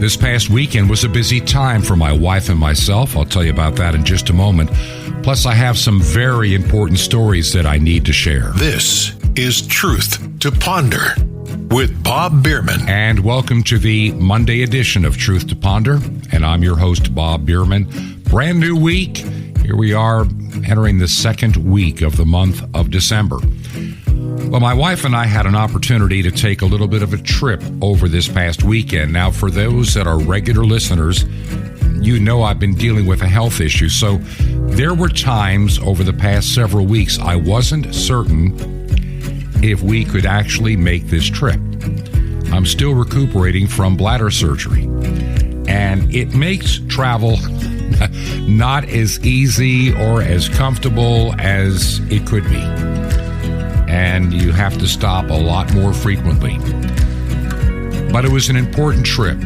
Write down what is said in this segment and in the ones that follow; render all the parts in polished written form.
This past weekend was a busy time for my wife and myself. I'll tell you about that in just a moment. Plus, I have some very important stories that I need to share. This is Truth to Ponder with Bob Bierman. And welcome to the Monday edition of Truth to Ponder. And I'm your host, Bob Bierman. Brand new week. Here we are entering the second week of the month of December. Well, my wife and I had an opportunity to take a little bit of a trip over this past weekend. Now, for those that are regular listeners, you know I've been dealing with a health issue. So there were times over the past several weeks I wasn't certain if we could actually make this trip. I'm still recuperating from bladder surgery, and it makes travel not as easy or as comfortable as it could be. And you have to stop a lot more frequently. But it was an important trip.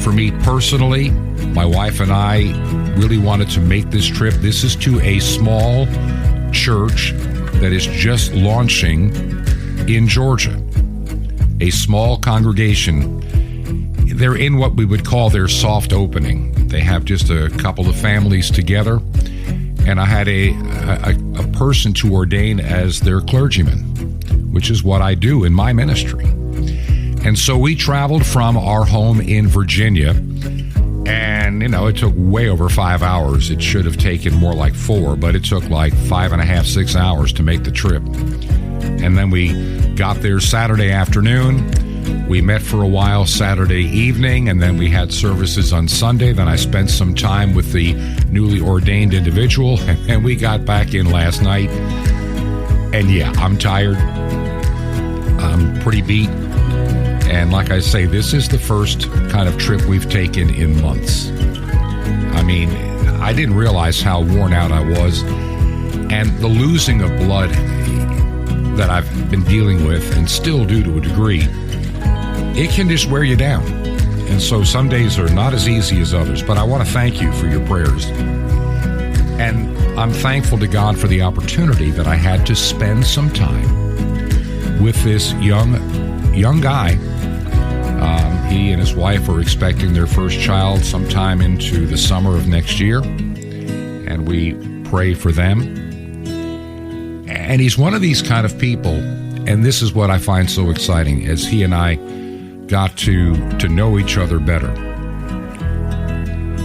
For me personally, my wife and I really wanted to make this trip. This is to a small church that is just launching in Georgia. A small congregation. They're in what we would call their soft opening. They have just a couple of families together. And I had a person to ordain as their clergyman, which is what I do in my ministry. And so we traveled from our home in Virginia, and, it took way over 5 hours. It should have taken more like 4, but it took like 5.5, 6 hours to make the trip. And then we got there Saturday afternoon. We met for a while Saturday evening, and then we had services on Sunday. Then I spent some time with the newly ordained individual, and we got back in last night. And yeah, I'm tired. I'm pretty beat. And like I say, this is the first kind of trip we've taken in months. I mean, I didn't realize how worn out I was. And the losing of blood that I've been dealing with, and still do to a degree, it can just wear you down. And so some days are not as easy as others, but I want to thank you for your prayers. And I'm thankful to God for the opportunity that I had to spend some time with this young guy. He and his wife are expecting their first child sometime into the summer of next year, and we pray for them. And he's one of these kind of people, and this is what I find so exciting, as he and I got to know each other better.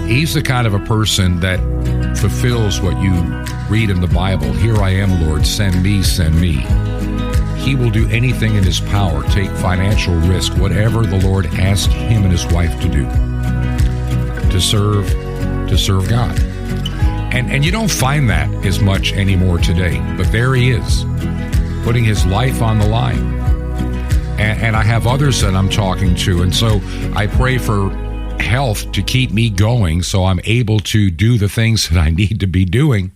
He's the kind of a person that fulfills what you read in the Bible. Here I am, Lord, send me, send me. He will do anything in his power, take financial risk, whatever the Lord asked him and his wife to do, to serve God. And you don't find that as much anymore today, but there he is, putting his life on the line. And I have others that I'm talking to, and so I pray for health to keep me going so I'm able to do the things that I need to be doing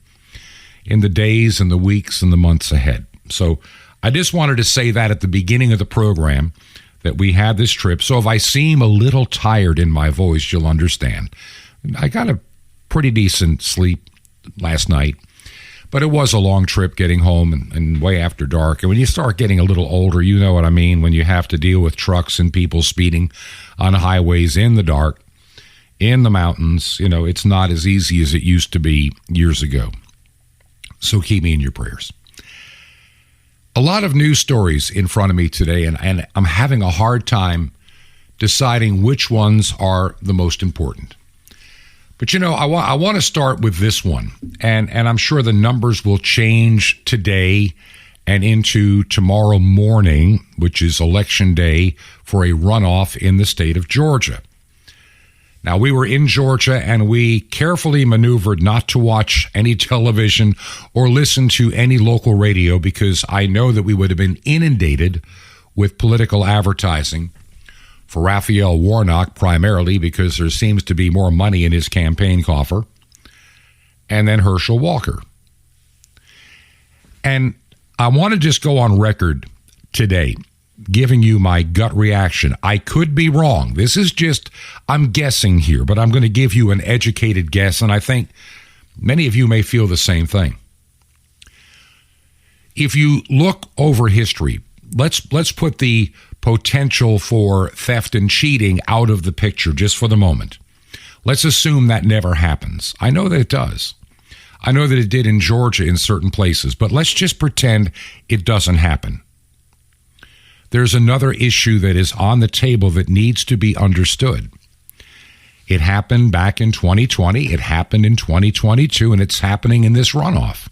in the days and the weeks and the months ahead. So I just wanted to say that at the beginning of the program, that we had this trip. So if I seem a little tired in my voice, you'll understand. I got a pretty decent sleep last night, but it was a long trip getting home and way after dark. And when you start getting a little older, you know what I mean, when you have to deal with trucks and people speeding on highways in the dark, in the mountains, it's not as easy as it used to be years ago. So keep me in your prayers. A lot of news stories in front of me today, and I'm having a hard time deciding which ones are the most important. But, I want to start with this one, and I'm sure the numbers will change today and into tomorrow morning, which is Election Day, for a runoff in the state of Georgia. Now, we were in Georgia, and we carefully maneuvered not to watch any television or listen to any local radio, because I know that we would have been inundated with political advertising for Raphael Warnock, primarily because there seems to be more money in his campaign coffer, and then Herschel Walker. And I want to just go on record today giving you my gut reaction. I could be wrong. This is just, I'm guessing here, but I'm going to give you an educated guess, and I think many of you may feel the same thing. If you look over history, let's put the potential for theft and cheating out of the picture just for the moment. Let's assume that never happens. I know that it does. I know that it did in Georgia in certain places, but let's just pretend it doesn't happen. There's another issue that is on the table that needs to be understood. It happened back in 2020, it happened in 2022, and it's happening in this runoff.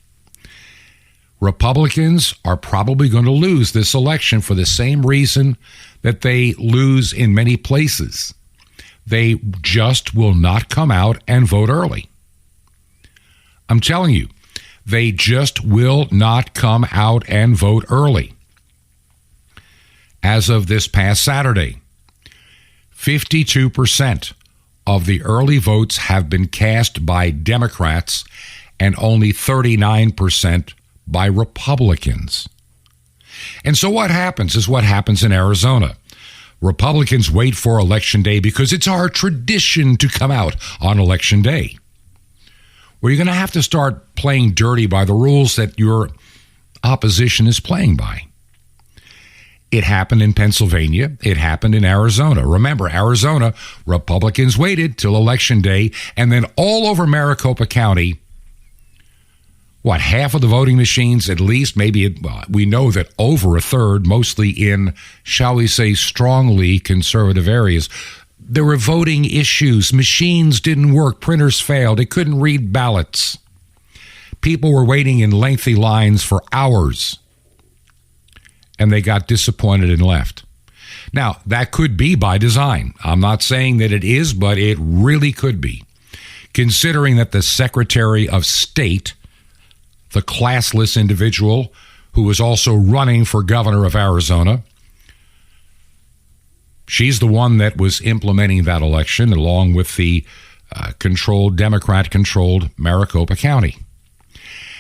Republicans are probably going to lose this election for the same reason that they lose in many places. They just will not come out and vote early. I'm telling you, they just will not come out and vote early. As of this past Saturday, 52% of the early votes have been cast by Democrats and only 39% by Republicans. And so what happens is what happens in Arizona. Republicans wait for Election Day because it's our tradition to come out on Election Day. Well, you're going to have to start playing dirty by the rules that your opposition is playing by. It happened in Pennsylvania. It happened in Arizona. Remember, Arizona, Republicans waited till Election Day, and then all over Maricopa County, half of the voting machines, at least, we know that over a third, mostly in, shall we say, strongly conservative areas, there were voting issues. Machines didn't work. Printers failed. They couldn't read ballots. People were waiting in lengthy lines for hours, and they got disappointed and left. Now, that could be by design. I'm not saying that it is, but it really could be, considering that the Secretary of State, the classless individual who is also running for governor of Arizona, she's the one that was implementing that election along with the Democrat-controlled Maricopa County.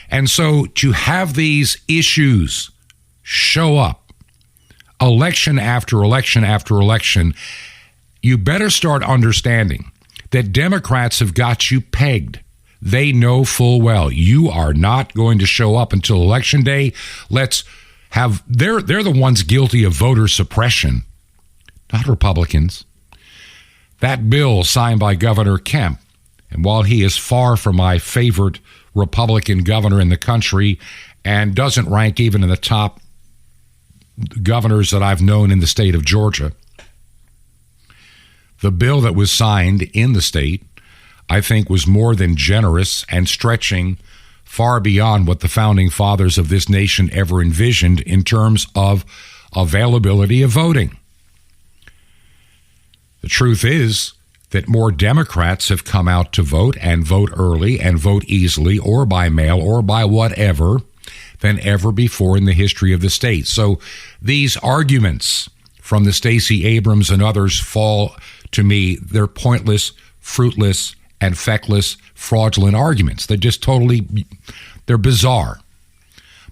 And so to have these issues show up election after election after election, you better start understanding that Democrats have got you pegged. They know full well you are not going to show up until Election Day. They're the ones guilty of voter suppression, not Republicans. That bill signed by Governor Kemp, and while he is far from my favorite Republican governor in the country and doesn't rank even in the top governors that I've known in the state of Georgia, the bill that was signed in the state, I think, was more than generous and stretching far beyond what the founding fathers of this nation ever envisioned in terms of availability of voting. The truth is that more Democrats have come out to vote and vote early and vote easily or by mail or by whatever than ever before in the history of the state. So these arguments from the Stacey Abrams and others fall, to me, they're pointless, fruitless, and feckless, fraudulent arguments. They're bizarre.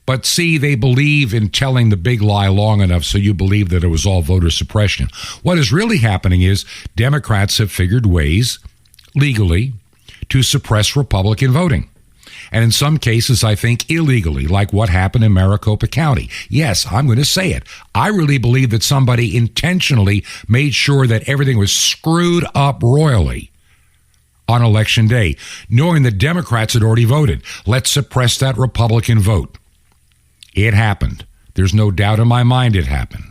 But see, they believe in telling the big lie long enough so you believe that it was all voter suppression. What is really happening is Democrats have figured ways, legally, to suppress Republican voting. And in some cases, I think illegally, like what happened in Maricopa County. Yes, I'm going to say it. I really believe that somebody intentionally made sure that everything was screwed up royally on Election Day, knowing the Democrats had already voted. Let's suppress that Republican vote. It happened. There's no doubt in my mind it happened.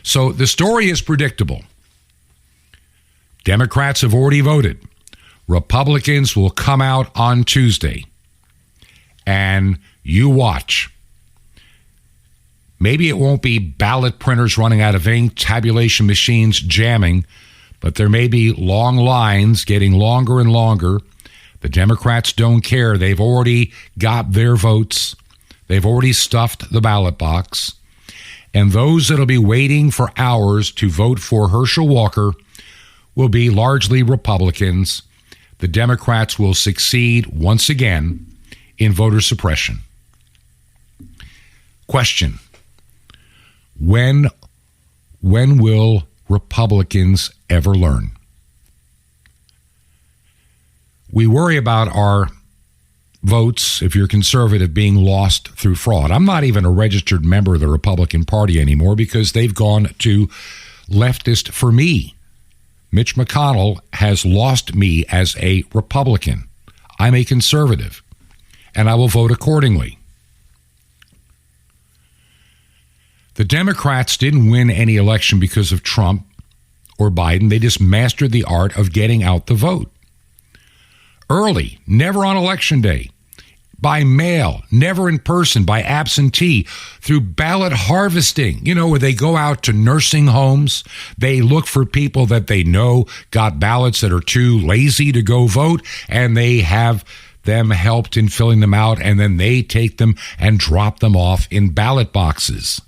So the story is predictable. Democrats have already voted. Republicans will come out on Tuesday. And you watch. Maybe it won't be ballot printers running out of ink, tabulation machines jamming, but there may be long lines getting longer and longer. The Democrats don't care. They've already got their votes. They've already stuffed the ballot box. And those that'll be waiting for hours to vote for Herschel Walker will be largely Republicans. The Democrats will succeed once again in voter suppression. Question: When will Republicans ever learn? We worry about our votes, if you're conservative, being lost through fraud. I'm not even a registered member of the Republican Party anymore because they've gone to leftist for me. Mitch McConnell has lost me as a Republican. I'm a conservative, and I will vote accordingly. The Democrats didn't win any election because of Trump or Biden. They just mastered the art of getting out the vote. Early, never on election day, by mail, never in person, by absentee, through ballot harvesting, where they go out to nursing homes. They look for people that they know got ballots that are too lazy to go vote, and they have them helped in filling them out, and then they take them and drop them off in ballot boxes.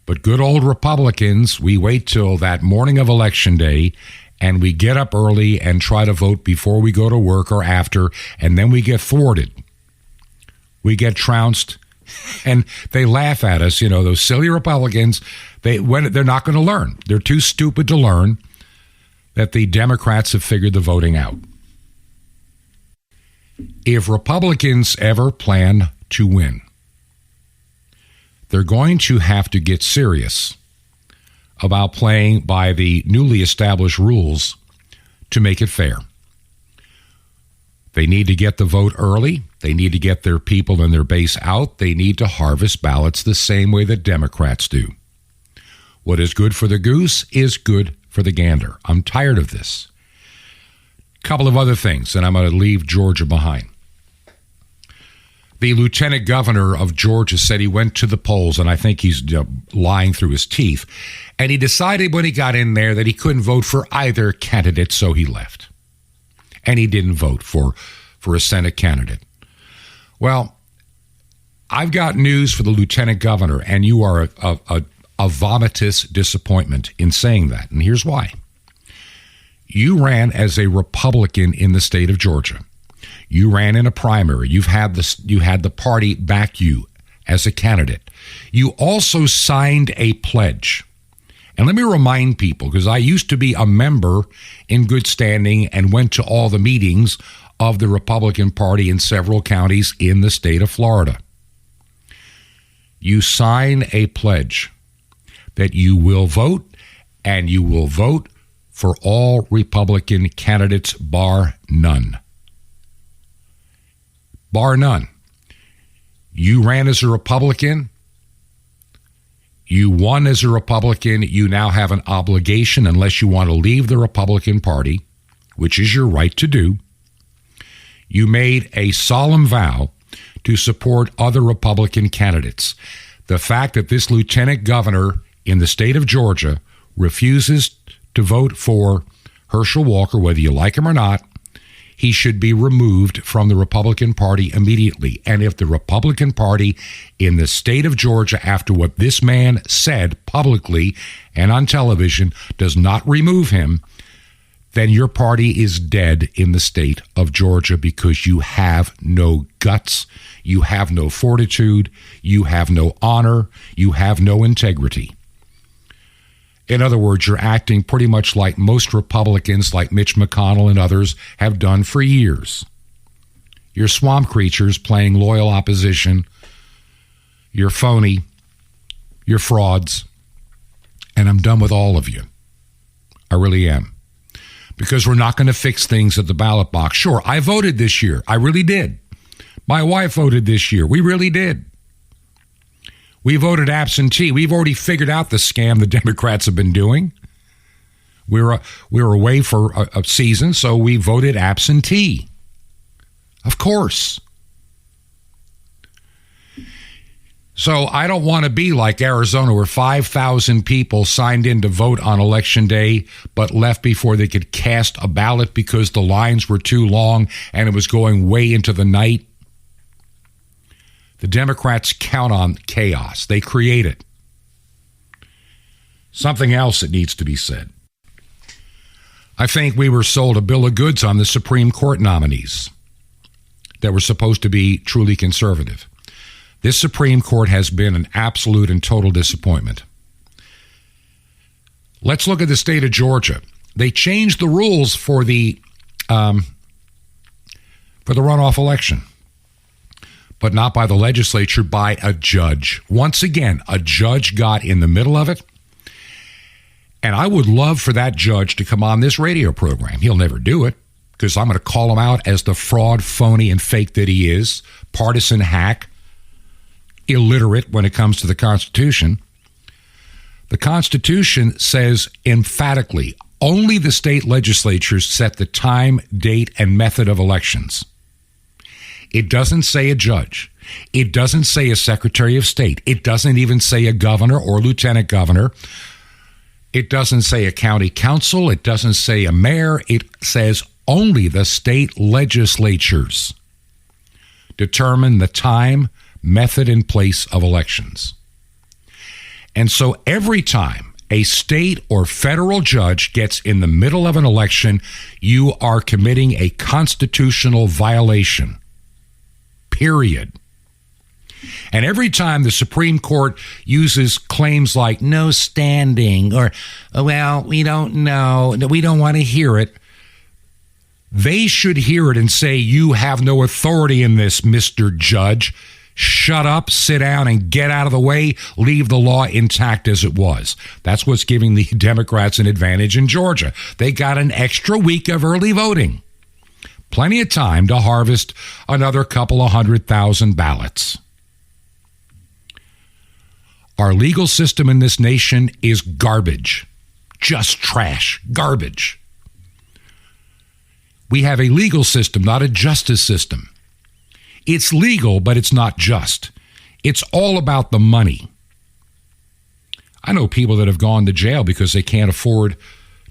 But good old Republicans, we wait till that morning of Election Day, and we get up early and try to vote before we go to work or after, and then we get thwarted. We get trounced, and they laugh at us. Those silly Republicans, they're not going to learn. They're too stupid to learn that the Democrats have figured the voting out. If Republicans ever plan to win, they're going to have to get serious about playing by the newly established rules to make it fair. They need to get the vote early. They need to get their people and their base out. They need to harvest ballots the same way that Democrats do. What is good for the goose is good for the gander. I'm tired of this. Couple of other things, and I'm going to leave Georgia behind. The lieutenant governor of Georgia said he went to the polls, and I think he's lying through his teeth, and he decided when he got in there that he couldn't vote for either candidate, so he left. And he didn't vote for a Senate candidate. Well, I've got news for the lieutenant governor, and you are a vomitous disappointment in saying that, and here's why. You ran as a Republican in the state of Georgia. You ran in a primary. You had the party back you as a candidate. You also signed a pledge. And let me remind people, because I used to be a member in good standing and went to all the meetings of the Republican Party in several counties in the state of Florida. You sign a pledge that you will vote, and you will vote for all Republican candidates, bar none. Bar none. You ran as a Republican. You won as a Republican. You now have an obligation, unless you want to leave the Republican Party, which is your right to do. You made a solemn vow to support other Republican candidates. The fact that this lieutenant governor in the state of Georgia refuses to vote for Herschel Walker, whether you like him or not, he should be removed from the Republican Party immediately. And if the Republican Party in the state of Georgia, after what this man said publicly and on television, does not remove him, then your party is dead in the state of Georgia, because you have no guts, you have no fortitude, you have no honor, you have no integrity. In other words, you're acting pretty much like most Republicans, like Mitch McConnell and others, have done for years. You're swamp creatures playing loyal opposition. You're phony. You're frauds. And I'm done with all of you. I really am. Because we're not going to fix things at the ballot box. Sure, I voted this year. I really did. My wife voted this year. We really did. We voted absentee. We've already figured out the scam the Democrats have been doing. We were away for a season, so we voted absentee. Of course. So I don't want to be like Arizona, where 5,000 people signed in to vote on Election Day, but left before they could cast a ballot because the lines were too long and it was going way into the night. The Democrats count on chaos. They create it. Something else that needs to be said. I think we were sold a bill of goods on the Supreme Court nominees that were supposed to be truly conservative. This Supreme Court has been an absolute and total disappointment. Let's look at the state of Georgia. They changed the rules for the for the runoff election, but not by the legislature, by a judge. Once again, a judge got in the middle of it. And I would love for that judge to come on this radio program. He'll never do it because I'm going to call him out as the fraud, phony, and fake that he is, partisan hack, illiterate when it comes to the Constitution. The Constitution says emphatically, only the state legislatures set the time, date, and method of elections. It doesn't say a judge. It doesn't say a secretary of state. It doesn't even say a governor or lieutenant governor. It doesn't say a county council. It doesn't say a mayor. It says only the state legislatures determine the time, method, and place of elections. And so every time a state or federal judge gets in the middle of an election, you are committing a constitutional violation. Period. And every time the Supreme Court uses claims like no standing or, well, we don't know, we don't want to hear it, they should hear it and say, you have no authority in this, Mr. Judge. Shut up, sit down, and get out of the way. Leave the law intact as it was. That's what's giving the Democrats an advantage in Georgia. They got an extra week of early voting. Plenty of time to harvest another couple of 100,000 ballots. Our legal system in this nation is garbage. Just trash. Garbage. We have a legal system, not a justice system. It's legal, but it's not just. It's all about the money. I know people that have gone to jail because they can't afford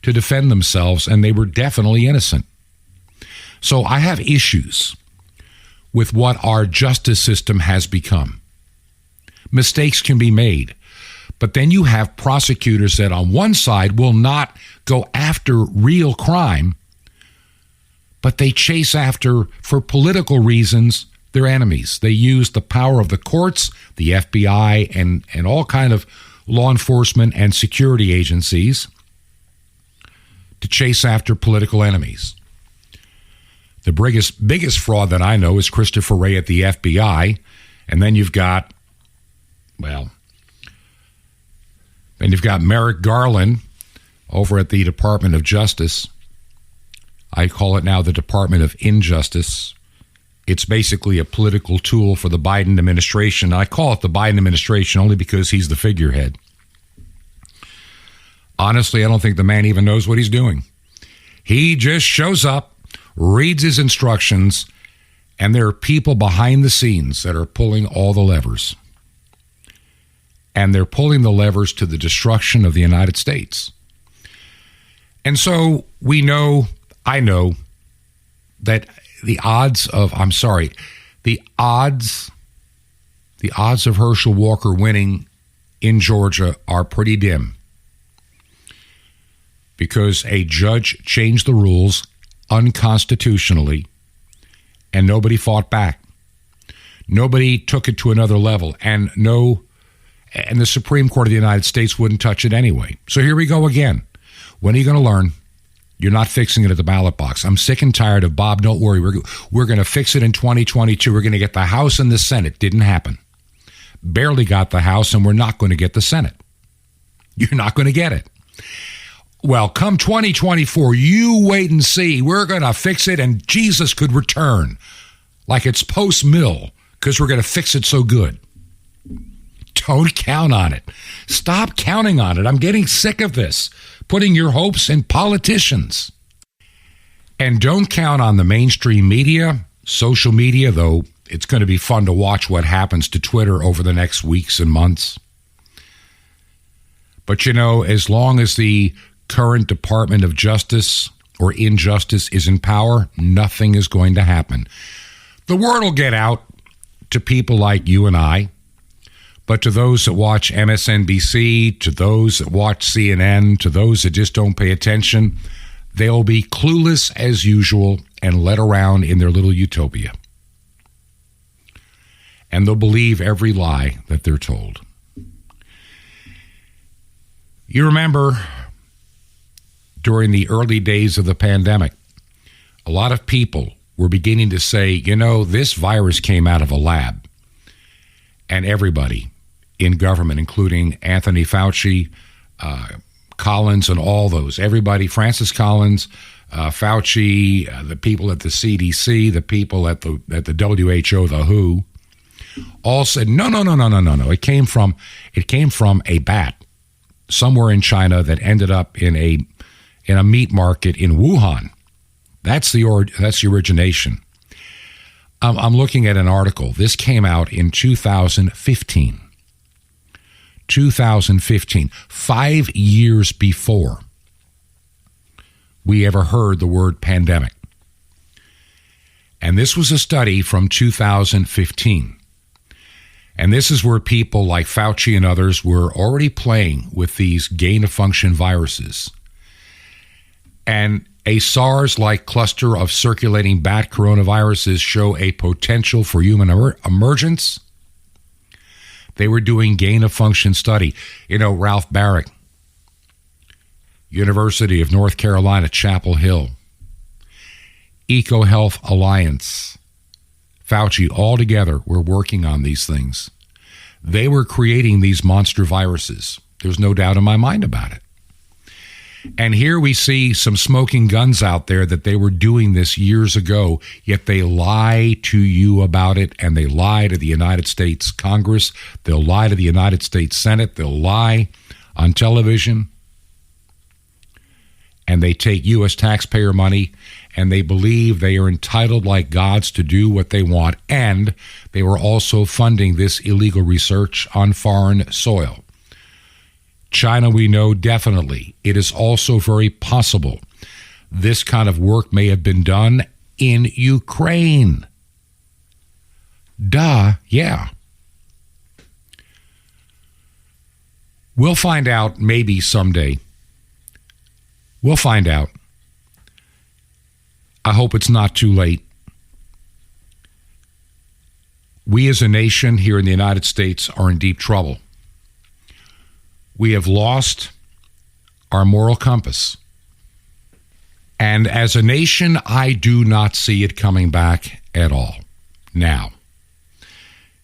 to defend themselves, and they were definitely innocent. So I have issues with what our justice system has become. Mistakes can be made, but then you have prosecutors that on one side will not go after real crime, but they chase after, for political reasons, their enemies. They use the power of the courts, the FBI, and all kind of law enforcement and security agencies to chase after political enemies. The biggest fraud that I know is Christopher Wray at the FBI, and then you've got Merrick Garland over at the Department of Justice. I call it now the Department of Injustice. It's basically a political tool for the Biden administration. I call it the Biden administration only because he's the figurehead. Honestly, I don't think the man even knows what he's doing. He just shows up, reads his instructions, and there are people behind the scenes that are pulling all the levers. And they're pulling the levers to the destruction of the United States. And so I know that the odds of Herschel Walker winning in Georgia are pretty dim, because a judge changed the rules unconstitutionally and nobody fought back. Nobody took it to another level, and the Supreme Court of the United States wouldn't touch it anyway. So here we go again. When are you going to learn? You're not fixing it at the ballot box. I'm sick and tired of, Bob, don't worry, we're going to fix it in 2022. We're going to get the House and the Senate. Didn't happen. Barely got the House, and we're not going to get the Senate. You're not going to get it. Well, come 2024, you wait and see. We're going to fix it, and Jesus could return like it's post-mill, because we're going to fix it so good. Don't count on it. Stop counting on it. I'm getting sick of this, putting your hopes in politicians. And don't count on the mainstream media, social media, though it's going to be fun to watch what happens to Twitter over the next weeks and months. But, as long as the current Department of Justice or Injustice is in power, nothing is going to happen. The word will get out to people like you and I, but to those that watch MSNBC, to those that watch CNN, to those that just don't pay attention, they'll be clueless as usual and led around in their little utopia. And they'll believe every lie that they're told. You remember during the early days of the pandemic, a lot of people were beginning to say, this virus came out of a lab. And everybody in government, including Anthony Fauci, Collins, and all those, everybody, Francis Collins, Fauci, the people at the CDC, the people at the WHO, the WHO, all said, no. It came from a bat somewhere in China that ended up in a meat market in Wuhan. That's the origination. I'm looking at an article. This came out in 2015. 2015, 5 years before we ever heard the word pandemic. And this was a study from 2015. And this is where people like Fauci and others were already playing with these gain-of-function viruses. And a SARS-like cluster of circulating bat coronaviruses show a potential for human emergence. They were doing gain-of-function study. Ralph Barrick, University of North Carolina, Chapel Hill, EcoHealth Alliance, Fauci, all together were working on these things. They were creating these monster viruses. There's no doubt in my mind about it. And here we see some smoking guns out there that they were doing this years ago, yet they lie to you about it, and they lie to the United States Congress. They'll lie to the United States Senate. They'll lie on television. And they take U.S. taxpayer money, and they believe they are entitled like gods to do what they want. And they were also funding this illegal research on foreign soil. China, we know definitely. It is also very possible this kind of work may have been done in Ukraine. Yeah. We'll find out maybe someday. We'll find out. I hope it's not too late. We as a nation here in the United States are in deep trouble. We have lost our moral compass. And as a nation, I do not see it coming back at all. Now,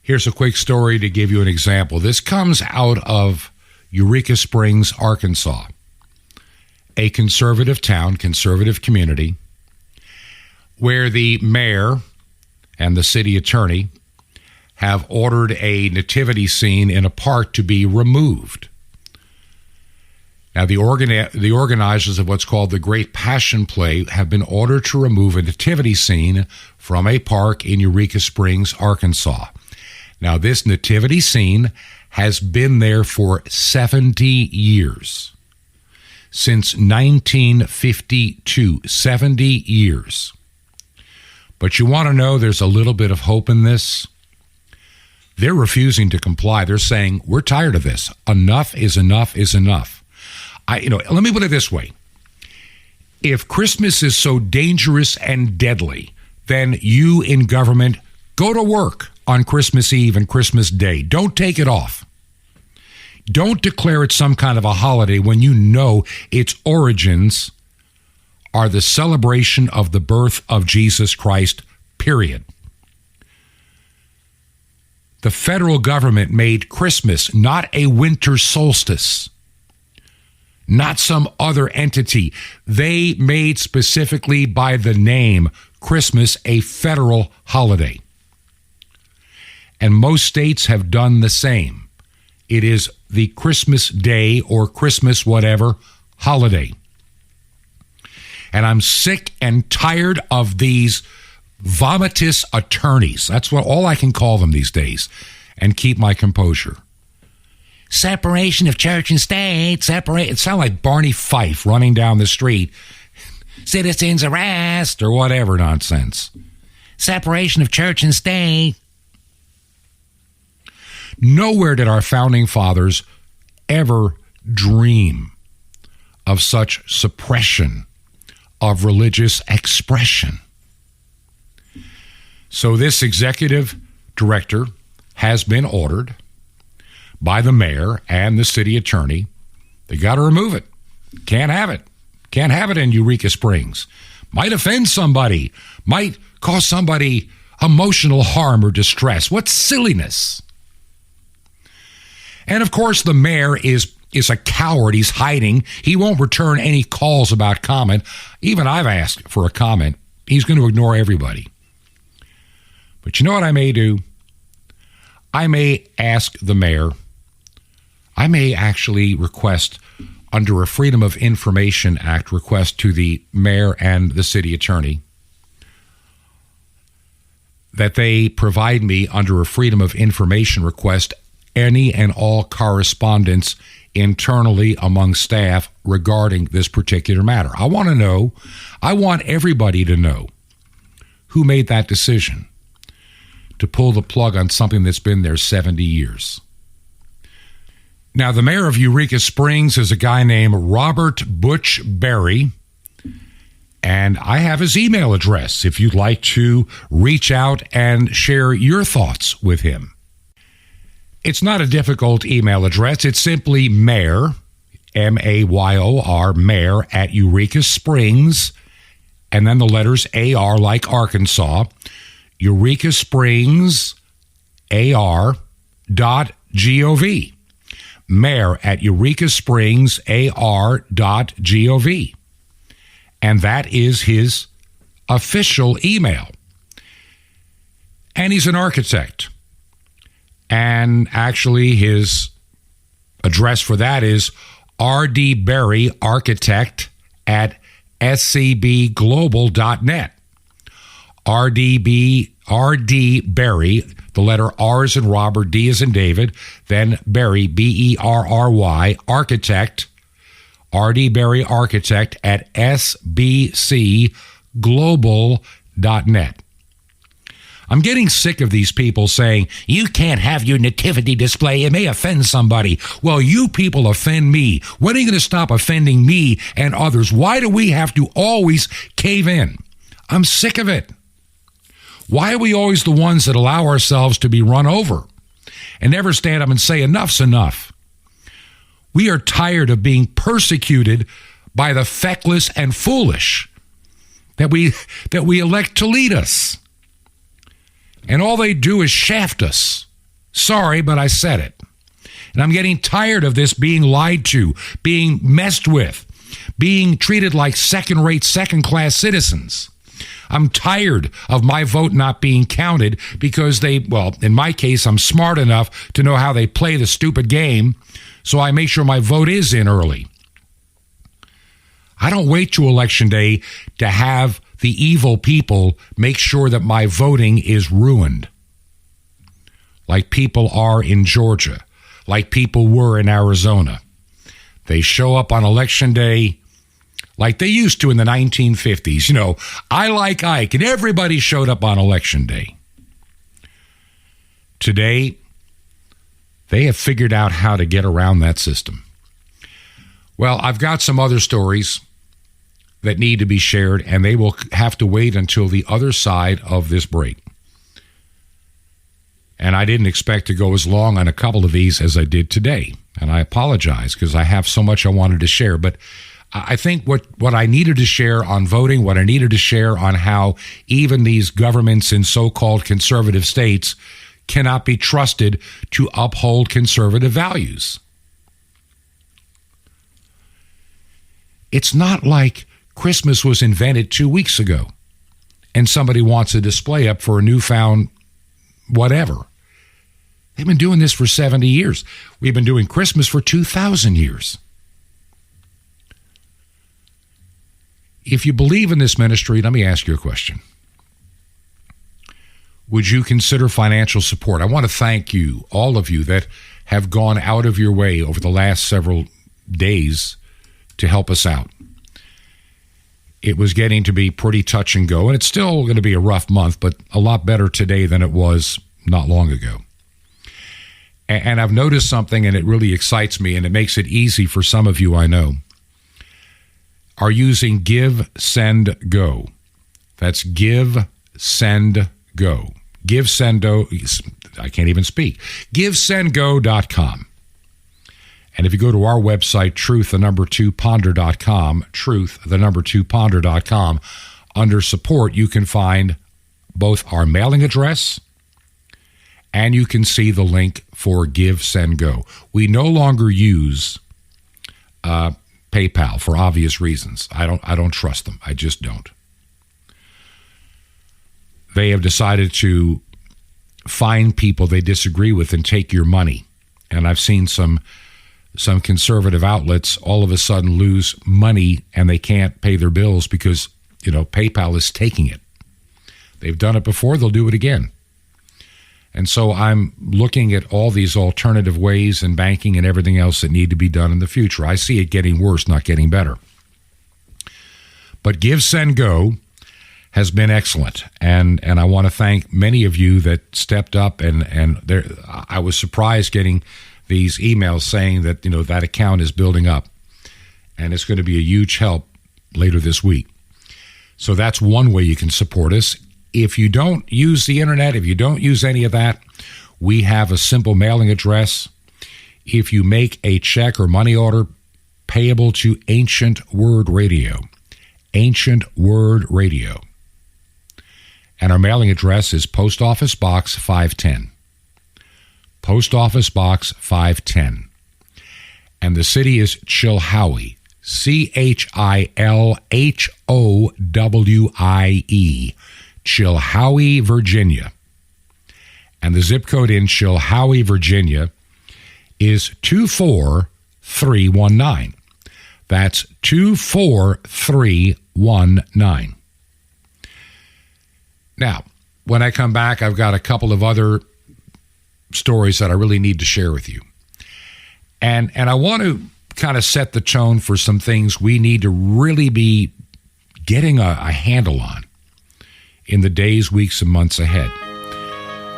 here's a quick story to give you an example. This comes out of Eureka Springs, Arkansas, a conservative town, conservative community, where the mayor and the city attorney have ordered a nativity scene in a park to be removed. Now, the organizers of what's called the Great Passion Play have been ordered to remove a nativity scene from a park in Eureka Springs, Arkansas. Now, this nativity scene has been there for 70 years. Since 1952, 70 years. But you want to know there's a little bit of hope in this? They're refusing to comply. They're saying, we're tired of this. Enough is enough is enough. Let me put it this way. If Christmas is so dangerous and deadly, then you in government go to work on Christmas Eve and Christmas Day. Don't take it off. Don't declare it some kind of a holiday when you know its origins are the celebration of the birth of Jesus Christ, period. The federal government made Christmas not a winter solstice, not some other entity. They made specifically by the name Christmas a federal holiday. And most states have done the same. It is the Christmas Day or Christmas whatever holiday. And I'm sick and tired of these vomitous attorneys. That's what all I can call them these days, and keep my composure. Separation of church and state. It sounds like Barney Fife running down the street. Citizens arrest or whatever nonsense. Separation of church and state. Nowhere did our founding fathers ever dream of such suppression of religious expression. So this executive director has been ordered by the mayor and the city attorney. They got to remove it. Can't have it. Can't have it in Eureka Springs. Might offend somebody. Might cause somebody emotional harm or distress. What silliness. And of course, the mayor is a coward. He's hiding. He won't return any calls about comment. Even I've asked for a comment. He's going to ignore everybody. But you know what I may do? I may ask the mayor. I may actually request, under a Freedom of Information Act request to the mayor and the city attorney, that they provide me, under a Freedom of Information request, any and all correspondence internally among staff regarding this particular matter. I want to know, I want everybody to know who made that decision to pull the plug on something that's been there 70 years. Now, the mayor of Eureka Springs is a guy named Robert Butch Berry, and I have his email address if you'd like to reach out and share your thoughts with him. It's not a difficult email address. It's simply mayor, M-A-Y-O-R, mayor at Eureka Springs, and then the letters A-R like Arkansas, Eureka Springs, AR.gov. Mayor at Eureka Springs, AR.gov. And that is his official email. And he's an architect. And actually his address for that is R.D. Berry Architect at scbglobal.net. R.D. Berry, the letter R is in Robert, D is in David, then Berry, B-E-R-R-Y, Architect, R.D. Berry Architect at sbcglobal.net. I'm getting sick of these people saying, you can't have your nativity display. It may offend somebody. Well, you people offend me. When are you going to stop offending me and others? Why do we have to always cave in? I'm sick of it. Why are we always the ones that allow ourselves to be run over and never stand up and say enough's enough? We are tired of being persecuted by the feckless and foolish that we elect to lead us. And all they do is shaft us. Sorry, but I said it. And I'm getting tired of this being lied to, being messed with, being treated like second-rate, second-class citizens. I'm tired of my vote not being counted because in my case, I'm smart enough to know how they play the stupid game, so I make sure my vote is in early. I don't wait to Election Day to have the evil people make sure that my voting is ruined, like people are in Georgia, like people were in Arizona. They show up on Election Day like they used to in the 1950s. You know, I like Ike, and everybody showed up on Election Day. Today, they have figured out how to get around that system. Well, I've got some other stories that need to be shared, and they will have to wait until the other side of this break. And I didn't expect to go as long on a couple of these as I did today, and I apologize because I have so much I wanted to share, but I think what I needed to share on voting, what I needed to share on how even these governments in so-called conservative states cannot be trusted to uphold conservative values. It's not like Christmas was invented 2 weeks ago and somebody wants a display up for a newfound whatever. They've been doing this for 70 years. We've been doing Christmas for 2,000 years. If you believe in this ministry, let me ask you a question. Would you consider financial support? I want to thank you, all of you that have gone out of your way over the last several days to help us out. It was getting to be pretty touch and go, and it's still going to be a rough month, but a lot better today than it was not long ago. And I've noticed something, and it really excites me, and it makes it easy for some of you I know, are using Give, Send, Go. That's Give, Send, Go. Give, Send, Go. I can't even speak. GiveSendGo.com. And if you go to our website, truth2ponder.com, truth2ponder.com, under support, you can find both our mailing address and you can see the link for Give, Send, Go. We no longer use PayPal for obvious reasons. I don't trust them. I just don't. They have decided to find people they disagree with and take your money. And I've seen some conservative outlets all of a sudden lose money and they can't pay their bills because, PayPal is taking it. They've done it before, they'll do it again. And so I'm looking at all these alternative ways in banking and everything else that need to be done in the future. I see it getting worse, not getting better. But Give, Send, Go has been excellent. And I want to thank many of you that stepped up. And there, I was surprised getting these emails saying that, that account is building up. And it's going to be a huge help later this week. So that's one way you can support us. If you don't use the internet, if you don't use any of that, we have a simple mailing address. If you make a check or money order payable to Ancient Word Radio, Ancient Word Radio. And our mailing address is Post Office Box 510. Post Office Box 510. And the city is Chilhowie, Chilhowie, Chilhowie, Virginia. And the zip code in Chilhowie, Virginia is 24319. That's 24319. Now, when I come back, I've got a couple of other stories that I really need to share with you. And I want to kind of set the tone for some things we need to really be getting a handle on in the days, weeks, and months ahead.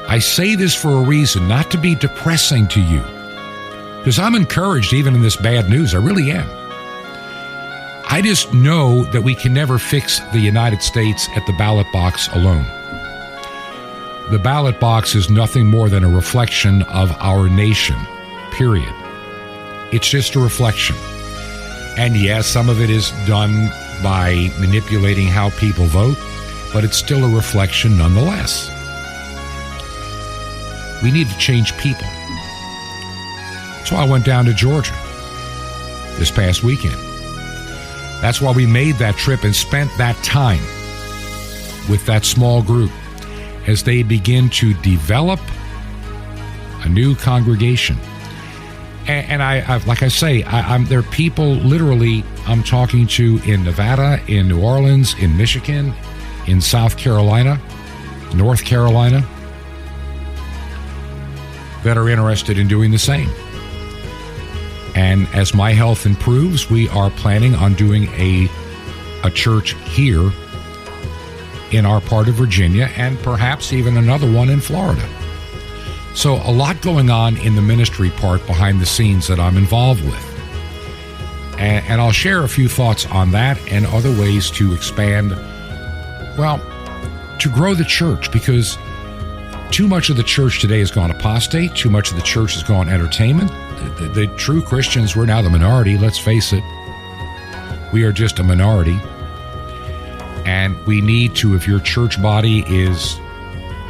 I say this for a reason, not to be depressing to you, because I'm encouraged even in this bad news. I really am. I just know that we can never fix the United States at the ballot box alone. The ballot box is nothing more than a reflection of our nation, period. It's just a reflection. And yes, some of it is done by manipulating how people vote, but it's still a reflection nonetheless. We need to change people. So I went down to Georgia this past weekend. That's why we made that trip and spent that time with that small group as they begin to develop a new congregation. And I like I say, there are people literally I'm talking to in Nevada, in New Orleans, in Michigan, in South Carolina, North Carolina, that are interested in doing the same. And as my health improves, we are planning on doing a church here in our part of Virginia and perhaps even another one in Florida. So a lot going on in the ministry part behind the scenes that I'm involved with. And I'll share a few thoughts on that and other ways to expand, to grow the church, because too much of the church today has gone apostate. Too much of the church has gone entertainment. The true Christians, we're now the minority, let's face it. We are just a minority. And we need to, if your church body is,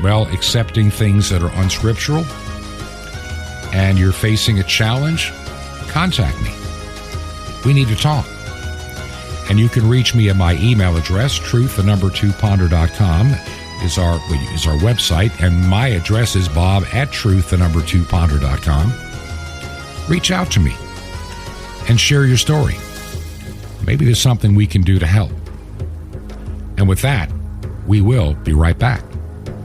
accepting things that are unscriptural and you're facing a challenge, contact me. We need to talk. And you can reach me at my email address, truth2ponder.com is our website, and my address is bob@truth2ponder.com. Reach out to me and share your story. Maybe there's something we can do to help. And with that, we will be right back.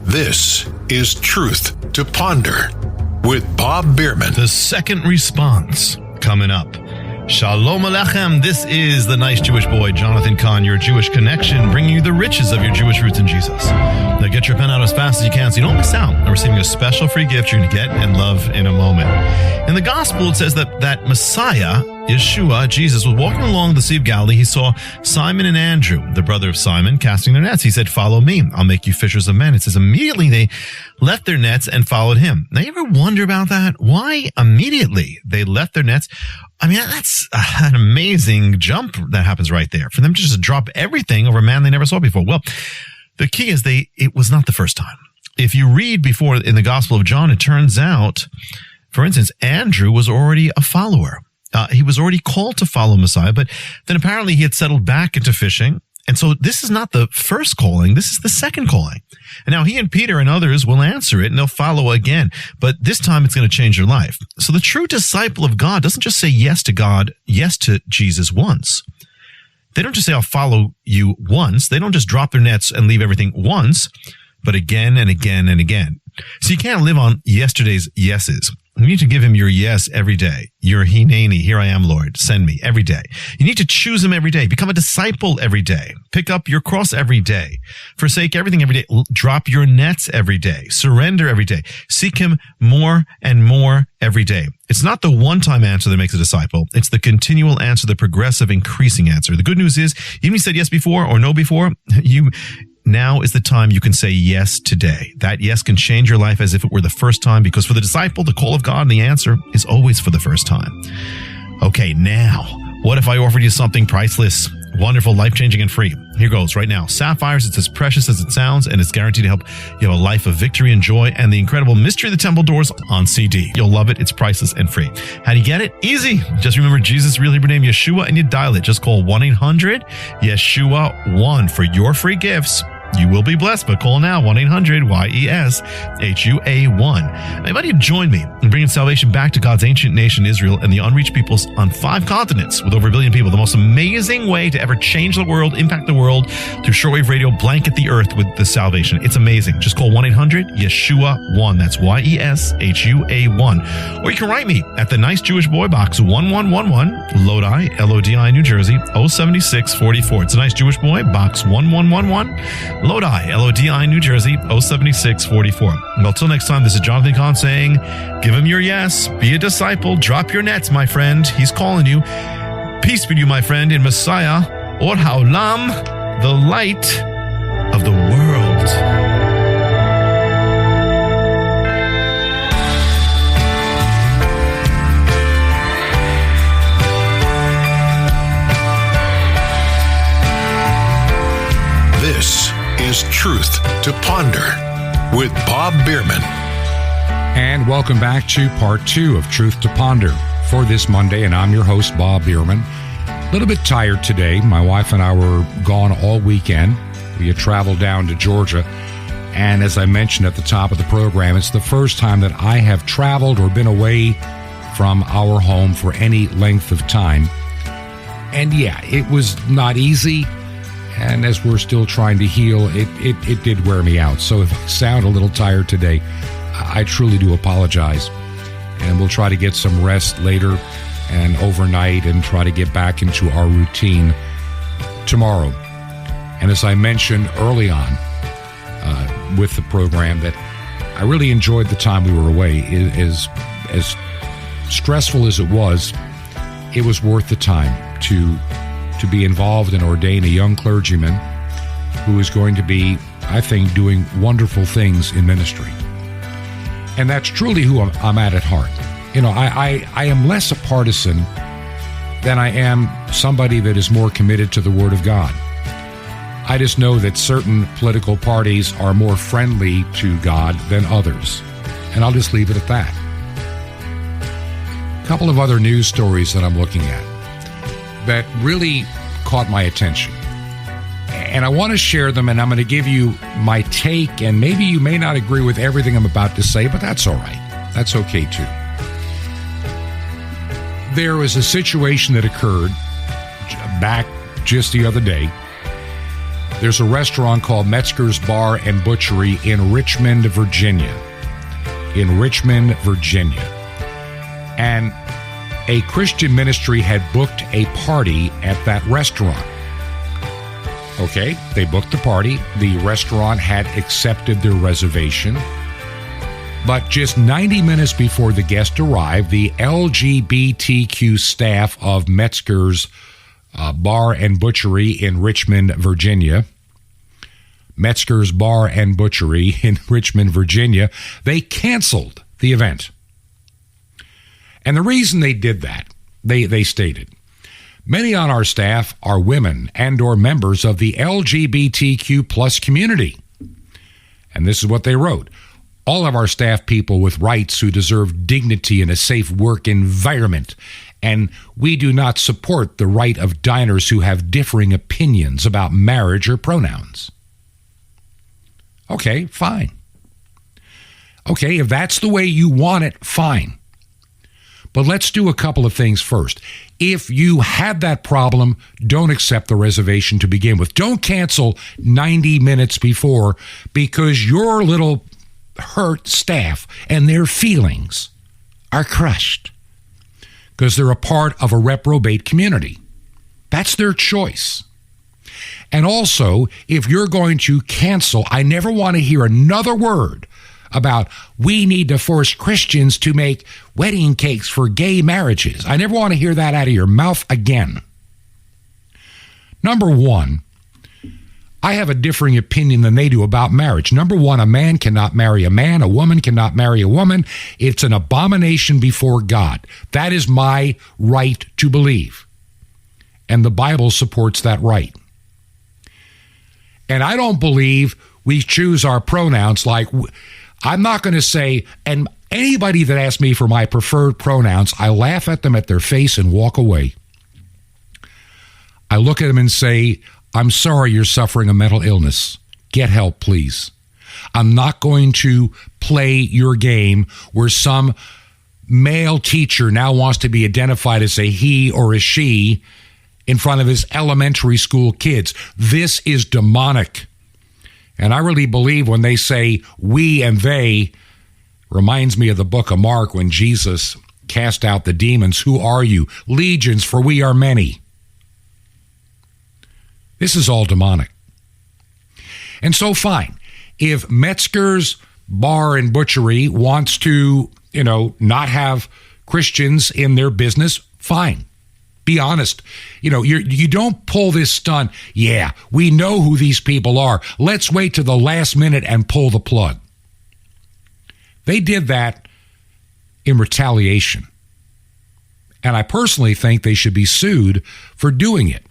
This is Truth to Ponder with Bob Bierman. The second response coming up. Shalom Aleichem. This is the nice Jewish boy, Jonathan Kahn, your Jewish connection, bringing you the riches of your Jewish roots in Jesus. Now get your pen out as fast as you can so you don't miss out on receiving a special free gift you're going to get and love in a moment. In the gospel, it says that Messiah, Yeshua, Jesus, was walking along the Sea of Galilee. He saw Simon and Andrew, the brother of Simon, casting their nets. He said, "Follow me. I'll make you fishers of men." It says immediately they left their nets and followed him. Now, you ever wonder about that? Why immediately they left their nets? I mean, that's an amazing jump that happens right there. For them to just drop everything over a man they never saw before. Well, The key is it was not the first time. If you read before in the Gospel of John, it turns out, for instance, Andrew was already a follower. He was already called to follow Messiah, but then apparently he had settled back into fishing. And so this is not the first calling. This is the second calling. And now he and Peter and others will answer it and they'll follow again. But this time it's going to change their life. So the true disciple of God doesn't just say yes to God, yes to Jesus once. They don't just say, I'll follow you once. They don't just drop their nets and leave everything once, but again and again and again. So you can't live on yesterday's yeses. You need to give him your yes every day. Your hineni, here I am, Lord, send me every day. You need to choose him every day. Become a disciple every day. Pick up your cross every day. Forsake everything every day. Drop your nets every day. Surrender every day. Seek him more and more every day. It's not the one-time answer that makes a disciple. It's the continual answer, the progressive, increasing answer. The good news is, even if you said yes before or no before, now is the time you can say yes today. That yes can change your life as if it were the first time, because for the disciple, the call of God and the answer is always for the first time. Okay, now, what if I offered you something priceless, wonderful, life-changing, and free? Here goes right now. Sapphires, it's as precious as it sounds, and it's guaranteed to help you have a life of victory and joy, and the incredible Mystery of the Temple Doors on CD. You'll love it. It's priceless and free. How do you get it? Easy. Just remember Jesus' real Hebrew name, Yeshua, and you dial it. Just call 1-800-YESHUA-1 for your free gifts. You will be blessed, but call now, 1-800-YESHUA-1. I invite you to join me in bringing salvation back to God's ancient nation, Israel, and the unreached peoples on 5 continents with over 1 billion people. The most amazing way to ever change the world, impact the world through shortwave radio, blanket the earth with the salvation. It's amazing. Just call 1-800-YESHUA-1. That's YESHUA-1. Or you can write me at the Nice Jewish Boy, Box 1111, Lodi, Lodi, New Jersey, 07644. It's a Nice Jewish Boy, Box 1111, Lodi, Lodi, New Jersey, 07644. Well, till next time, this is Jonathan Kahn saying, give him your yes, be a disciple, drop your nets, my friend. He's calling you. Peace be to you, my friend, in Messiah, Or Haolam, the light of the world. This is Truth to Ponder with Bob Bierman. And welcome back to part 2 of Truth to Ponder for this Monday. And I'm your host, Bob Bierman. A little bit tired today. My wife and I were gone all weekend. We had traveled down to Georgia. And as I mentioned at the top of the program, it's the first time that I have traveled or been away from our home for any length of time. And yeah, it was not easy. And as we're still trying to heal, it did wear me out. So if I sound a little tired today, I truly do apologize. And we'll try to get some rest later and overnight and try to get back into our routine tomorrow. And as I mentioned early on with the program, that I really enjoyed the time we were away. As stressful as it was worth the time to be involved and ordain a young clergyman who is going to be, I think, doing wonderful things in ministry. And that's truly who I'm at heart. You know, I am less a partisan than I am somebody that is more committed to the Word of God. I just know that certain political parties are more friendly to God than others. And I'll just leave it at that. A couple of other news stories that I'm looking at that really caught my attention. And I want to share them, and I'm going to give you my take, and maybe you may not agree with everything I'm about to say, but that's all right. That's okay, too. There was a situation that occurred back just the other day. There's a restaurant called Metzger's Bar and Butchery in Richmond, Virginia. And a Christian ministry had booked a party at that restaurant. Okay, they booked the party. The restaurant had accepted their reservation. But just 90 minutes before the guest arrived, the LGBTQ staff of Metzger's Bar and Butchery in Richmond, Virginia, Metzger's Bar and Butchery in Richmond, Virginia, they canceled the event. And the reason they did that, they stated, Many on our staff are women and or members of the LGBTQ plus community. And this is what they wrote. All of our staff people with rights who deserve dignity and a safe work environment. And we do not support the right of diners who have differing opinions about marriage or pronouns. Okay, fine. Okay, if that's the way you want it, fine. But let's do a couple of things first. If you had that problem, don't accept the reservation to begin with. Don't cancel 90 minutes before because your little hurt staff and their feelings are crushed because they're a part of a reprobate community. That's their choice. And also, if you're going to cancel, I never want to hear another word about we need to force Christians to make wedding cakes for gay marriages. I never want to hear that out of your mouth again. Number one, I have a differing opinion than they do about marriage. Number one, a man cannot marry a man. A woman cannot marry a woman. It's an abomination before God. That is my right to believe. And the Bible supports that right. And I don't believe we choose our pronouns like... I'm not going to say, and anybody that asks me for my preferred pronouns, I laugh at them at their face and walk away. I look at them and say, I'm sorry you're suffering a mental illness. Get help, please. I'm not going to play your game where some male teacher now wants to be identified as a he or a she in front of his elementary school kids. This is demonic. And I really believe when they say we and they, reminds me of the book of Mark when Jesus cast out the demons. Who are you? Legions, for we are many. This is all demonic. And so fine. If Metzger's Bar and Butchery wants to, not have Christians in their business, fine. Be honest. You don't pull this stunt. Yeah, we know who these people are. Let's wait to the last minute and pull the plug. They did that in retaliation. And I personally think they should be sued for doing it.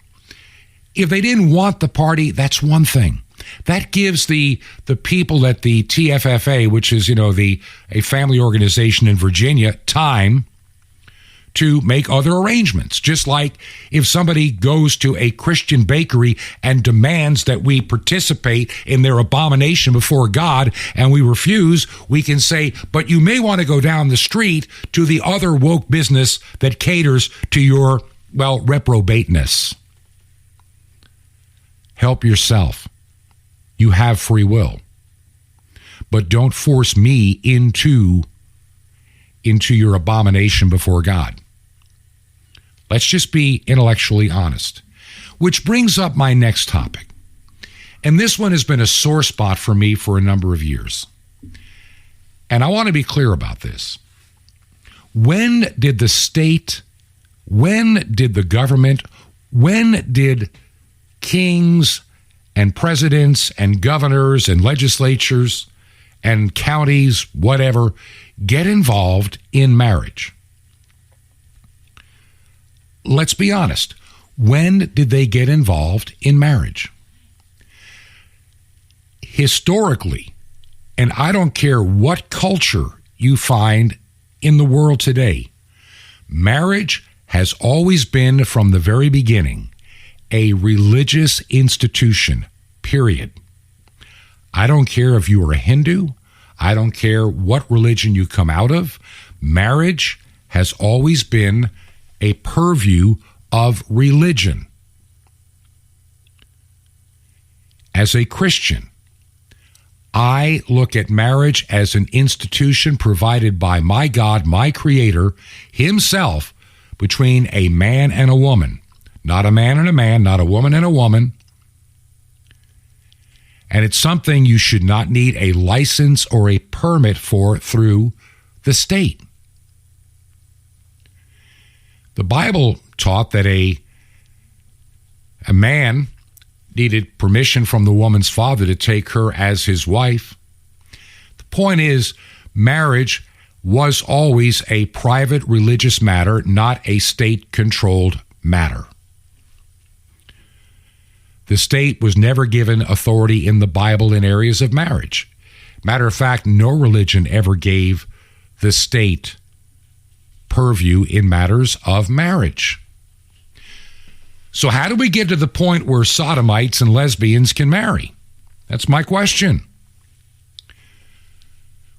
If they didn't want the party, that's one thing. That gives the people at the TFFA, which is, a family organization in Virginia, time to make other arrangements. Just like if somebody goes to a Christian bakery and demands that we participate in their abomination before God and we refuse, we can say, but you may want to go down the street to the other woke business that caters to your, reprobateness. Help yourself. You have free will. But don't force me into your abomination before God. Let's just be intellectually honest. Which brings up my next topic. And this one has been a sore spot for me for a number of years. And I want to be clear about this. When did the state, when did the government, when did kings and presidents and governors and legislatures and counties, whatever, get involved in marriage? Let's be honest. When did they get involved in marriage? Historically, and I don't care what culture you find in the world today, marriage has always been, from the very beginning, a religious institution, period. I don't care if you are a Hindu. I don't care what religion you come out of. Marriage has always been a purview of religion. As a Christian, I look at marriage as an institution provided by my God, my Creator, Himself, between a man and a woman. Not a man and a man, not a woman and a woman. And it's something you should not need a license or a permit for through the state. The Bible taught that a man needed permission from the woman's father to take her as his wife. The point is, marriage was always a private religious matter, not a state-controlled matter. The state was never given authority in the Bible in areas of marriage. Matter of fact, no religion ever gave the state purview in matters of marriage. So how do we get to the point where sodomites and lesbians can marry? That's my question.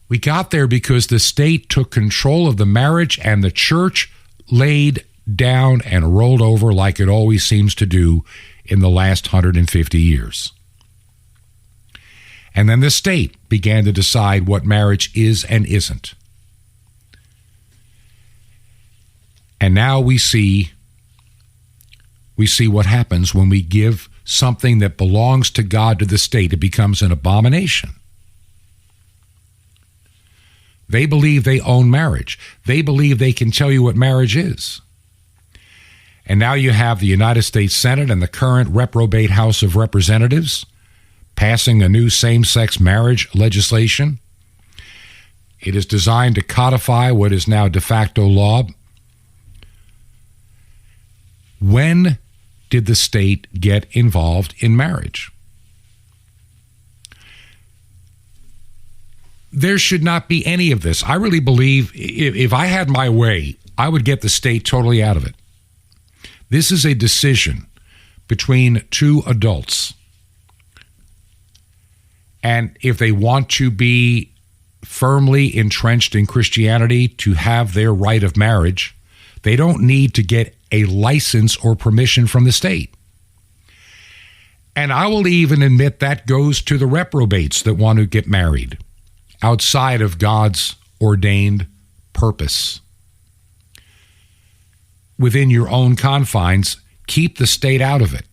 We got there because the state took control of the marriage and the church laid down and rolled over like it always seems to do in the last 150 years. And then the state began to decide what marriage is and isn't. And now we see what happens when we give something that belongs to God to the state. It becomes an abomination. They believe they own marriage. They believe they can tell you what marriage is. And now you have the United States Senate and the current reprobate House of Representatives passing a new same-sex marriage legislation. It is designed to codify what is now de facto law. When did the state get involved in marriage? There should not be any of this. I really believe if I had my way, I would get the state totally out of it. This is a decision between two adults. And if they want to be firmly entrenched in Christianity to have their right of marriage, they don't need to get a license or permission from the state. And I will even admit that goes to the reprobates that want to get married outside of God's ordained purpose. Within your own confines, keep the state out of it.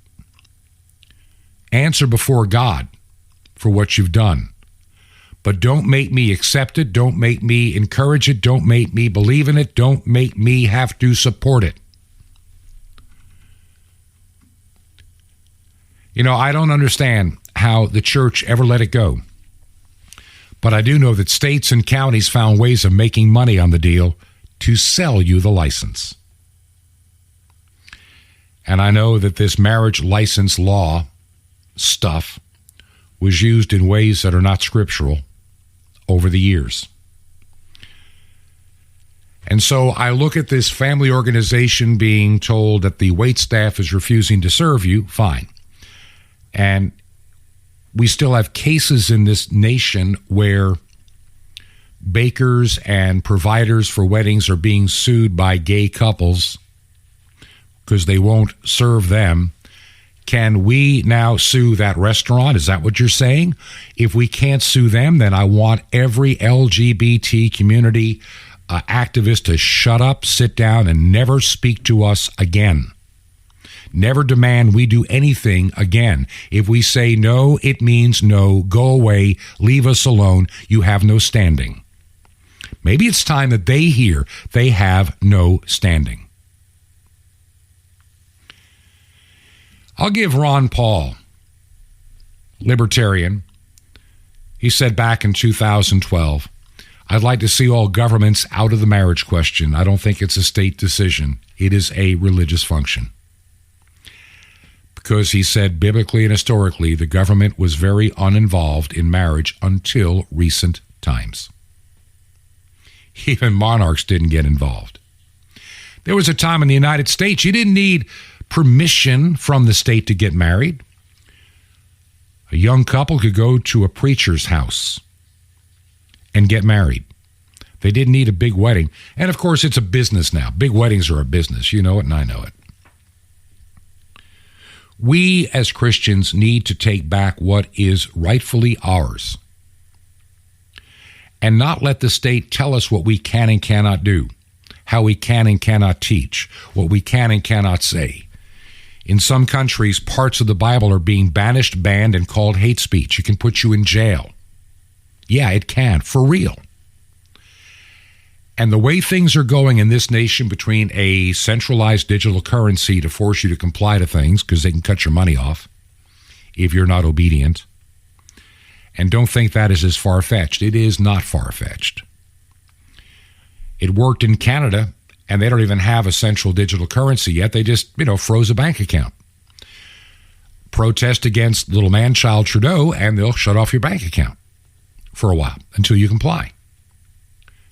Answer before God for what you've done. But don't make me accept it. Don't make me encourage it. Don't make me believe in it. Don't make me have to support it. You know, I don't understand how the church ever let it go. But I do know that states and counties found ways of making money on the deal to sell you the license. And I know that this marriage license law stuff was used in ways that are not scriptural over the years. And so I look at this family organization being told that the waitstaff is refusing to serve you, fine. And we still have cases in this nation where bakers and providers for weddings are being sued by gay couples because they won't serve them. Can we now sue that restaurant? Is that what you're saying? If we can't sue them, then I want every LGBT community activist to shut up, sit down, and never speak to us again. Never demand we do anything again. If we say no, it means no. Go away. Leave us alone. You have no standing. Maybe it's time that they hear they have no standing. I'll give Ron Paul, libertarian, he said back in 2012, I'd like to see all governments out of the marriage question. I don't think it's a state decision. It is a religious function. Because he said biblically and historically, the government was very uninvolved in marriage until recent times. Even monarchs didn't get involved. There was a time in the United States you didn't need permission from the state to get married. A young couple could go to a preacher's house and get married. They didn't need a big wedding. And of course, it's a business now. Big weddings are a business. You know it and I know it. We as Christians need to take back what is rightfully ours and not let the state tell us what we can and cannot do, how we can and cannot teach, what we can and cannot say. In some countries, parts of the Bible are being banished, banned, and called hate speech. It can put you in jail. Yeah, it can, for real. And the way things are going in this nation between a centralized digital currency to force you to comply to things because they can cut your money off if you're not obedient, and don't think that is as far-fetched. It is not far-fetched. It worked in Canada, and they don't even have a central digital currency yet. They just, froze a bank account. protest against little man-child Trudeau, and they'll shut off your bank account for a while until you comply.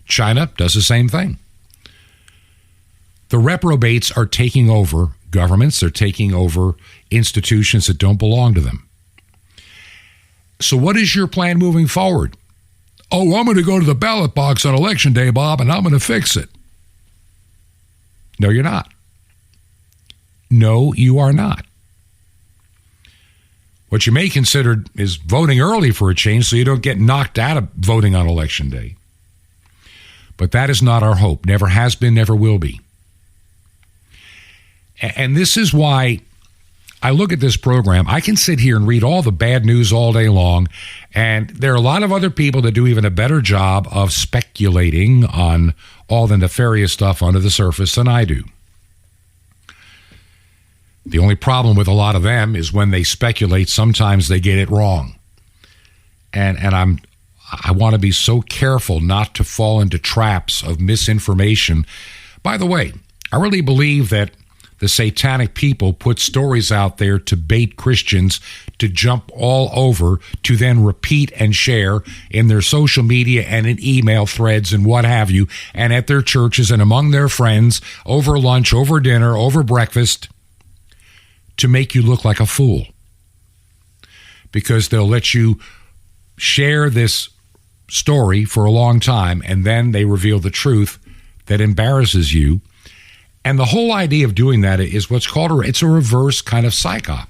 China does the same thing. The reprobates are taking over governments. They're taking over institutions that don't belong to them. So what is your plan moving forward? Oh, I'm going to go to the ballot box on Election Day, Bob, and I'm going to fix it. No, you're not. No, you are not. What you may consider is voting early for a change so you don't get knocked out of voting on Election Day. But that is not our hope. Never has been, never will be. And this is why I look at this program. I can sit here and read all the bad news all day long, and there are a lot of other people that do even a better job of speculating on all the nefarious stuff under the surface than I do. The only problem with a lot of them is when they speculate, sometimes they get it wrong. And I want to be so careful not to fall into traps of misinformation. By the way, I really believe that the satanic people put stories out there to bait Christians to jump all over, to then repeat and share in their social media and in email threads and what have you, and at their churches and among their friends, over lunch, over dinner, over breakfast, to make you look like a fool. Because they'll let you share this story for a long time, and then they reveal the truth that embarrasses you. And the whole idea of doing that is what's called it's a reverse kind of psyop.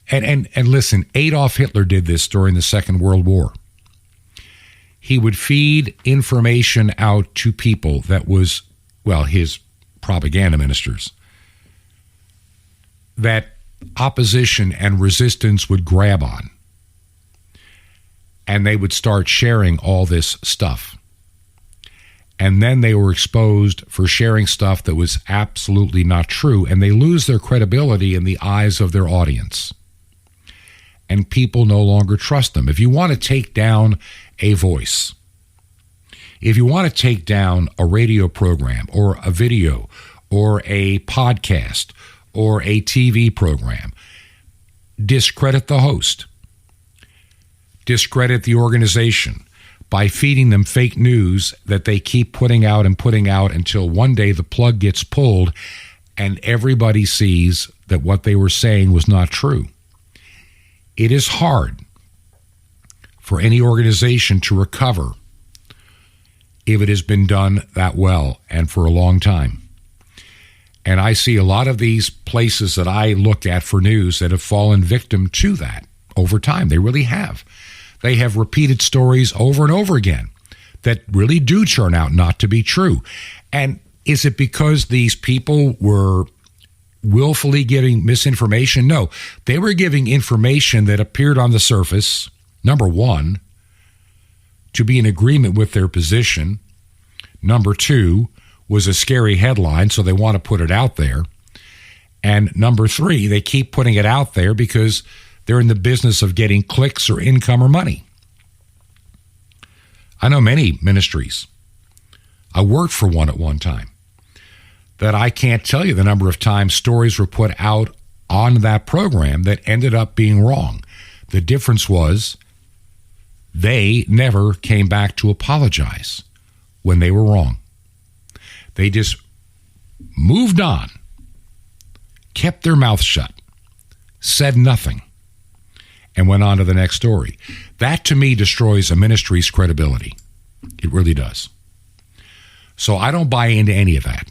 And listen, Adolf Hitler did this during the Second World War. He would feed information out to people that was, well, his propaganda ministers, that opposition and resistance would grab on. And they would start sharing all this stuff. And then they were exposed for sharing stuff that was absolutely not true, and they lose their credibility in the eyes of their audience. And people no longer trust them. If you want to take down a voice, if you want to take down a radio program or a video or a podcast or a TV program, discredit the host, discredit the organization, by feeding them fake news that they keep putting out until one day the plug gets pulled and everybody sees that what they were saying was not true. It is hard for any organization to recover if it has been done that well and for a long time. And I see a lot of these places that I look at for news that have fallen victim to that over time. They really have. They have repeated stories over and over again that really do turn out not to be true. And is it because these people were willfully giving misinformation? No, they were giving information that appeared on the surface, number one, to be in agreement with their position. Number two, was a scary headline, so they want to put it out there. And number three, they keep putting it out there because they're in the business of getting clicks or income or money. I know many ministries. I worked for one at one time that I can't tell you the number of times stories were put out on that program that ended up being wrong. The difference was they never came back to apologize when they were wrong. They just moved on, kept their mouth shut, said nothing, and went on to the next story. That, to me, destroys a ministry's credibility. It really does. So I don't buy into any of that.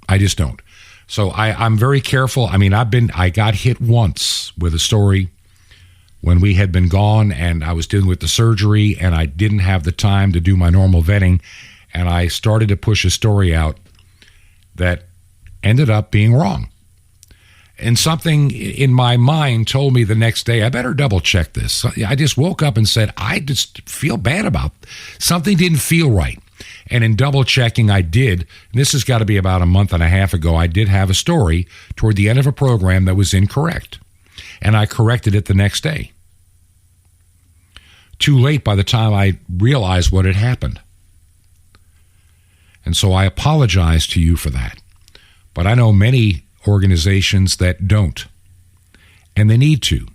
I just don't. So I'm very careful. I mean, I got hit once with a story when we had been gone and I was dealing with the surgery and I didn't have the time to do my normal vetting, and I started to push a story out that ended up being wrong. And something in my mind told me the next day, I better double check this. I just woke up and said, I just feel bad about it. Something didn't feel right. And in double checking, I did. And this has got to be about a month and a half ago. I did have a story toward the end of a program that was incorrect. And I corrected it the next day. Too late by the time I realized what had happened. And so I apologize to you for that. But I know many organizations that don't. And they need to.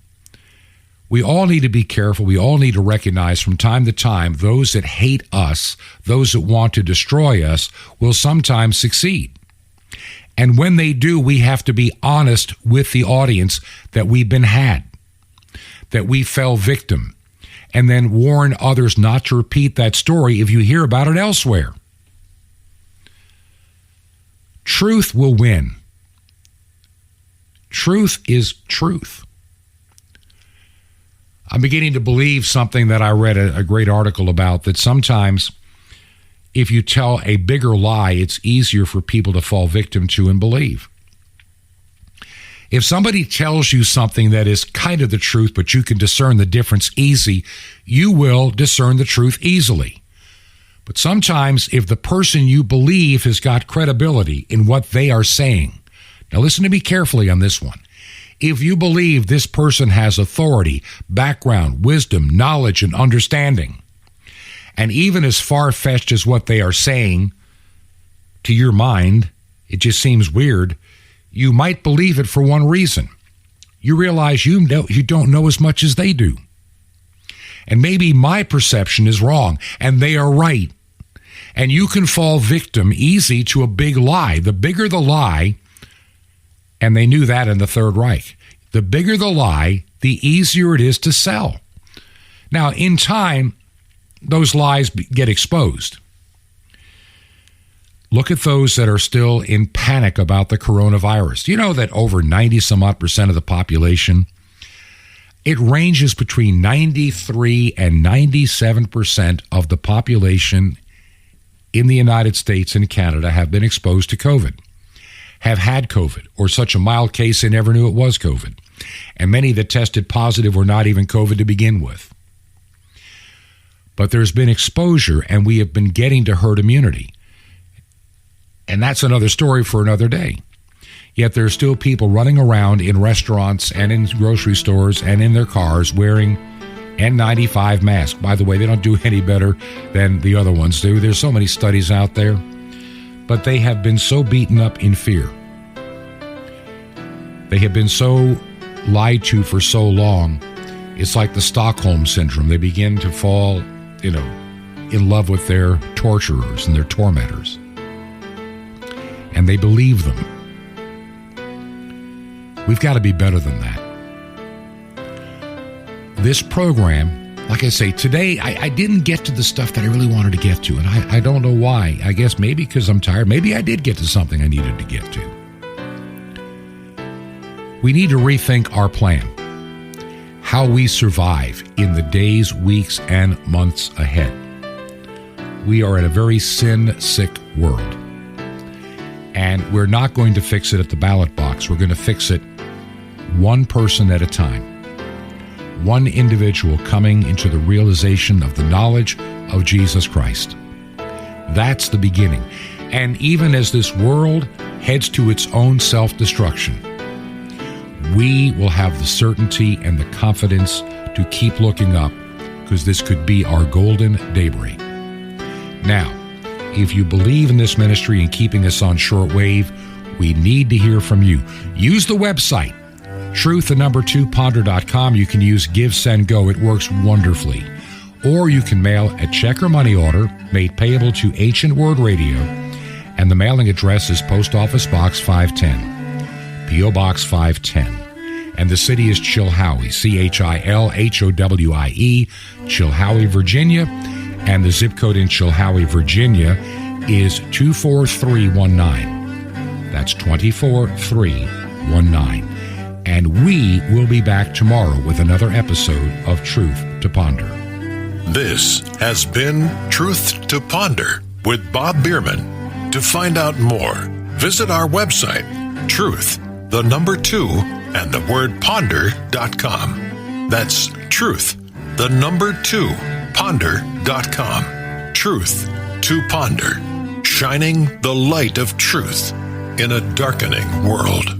We all need to be careful. We all need to recognize from time to time those that hate us, those that want to destroy us, will sometimes succeed. And when they do, we have to be honest with the audience that we've been had, that we fell victim, and then warn others not to repeat that story if you hear about it elsewhere. Truth will win. Truth is truth. I'm beginning to believe something that I read a great article about, that sometimes if you tell a bigger lie, it's easier for people to fall victim to and believe. If somebody tells you something that is kind of the truth, but you can discern the difference easy, you will discern the truth easily. But sometimes if the person you believe has got credibility in what they are saying, now listen to me carefully on this one. If you believe this person has authority, background, wisdom, knowledge, and understanding, and even as far-fetched as what they are saying, to your mind, it just seems weird, you might believe it for one reason. You realize you don't know as much as they do. And maybe my perception is wrong, and they are right. And you can fall victim easy to a big lie. The bigger the lie, and they knew that in the Third Reich, the bigger the lie, the easier it is to sell. Now, in time, those lies get exposed. Look at those that are still in panic about the coronavirus. You know that over 90-some-odd% of the population, it ranges between 93 and 97% of the population in the United States and Canada have been exposed to COVID, have had COVID, or such a mild case they never knew it was COVID. And many that tested positive were not even COVID to begin with. But there's been exposure, and we have been getting to herd immunity. And that's another story for another day. Yet there's still people running around in restaurants and in grocery stores and in their cars wearing N95 masks. By the way, they don't do any better than the other ones do. There's so many studies out there. But they have been so beaten up in fear. They have been so lied to for so long. It's like the Stockholm Syndrome. They begin to fall, in love with their torturers and their tormentors. And they believe them. We've got to be better than that. This program, like I say, today I didn't get to the stuff that I really wanted to get to, and I don't know why. I guess maybe because I'm tired. Maybe I did get to something I needed to get to. We need to rethink our plan, how we survive in the days, weeks, and months ahead. We are in a very sin-sick world, and we're not going to fix it at the ballot box. We're going to fix it one person at a time. One individual coming into the realization of the knowledge of Jesus Christ. That's the beginning. And even as this world heads to its own self-destruction, we will have the certainty and the confidence to keep looking up, because this could be our golden daybreak. Now, if you believe in this ministry and keeping us on shortwave, we need to hear from you. Use the website, truth2ponder.com. You can use Give, Send, Go. It works wonderfully. Or you can mail a check or money order made payable to Ancient Word Radio, and the mailing address is Post Office Box 510, P.O. Box 510. And the city is Chilhowie, Chilhowie, Chilhowie, Virginia. And the zip code in Chilhowie, Virginia is 24319. That's 24319. And we will be back tomorrow with another episode of Truth to Ponder. This has been Truth to Ponder with Bob Bierman. To find out more, visit our website, truth2ponder.com. That's truth2ponder.com. Truth to Ponder, shining the light of truth in a darkening world.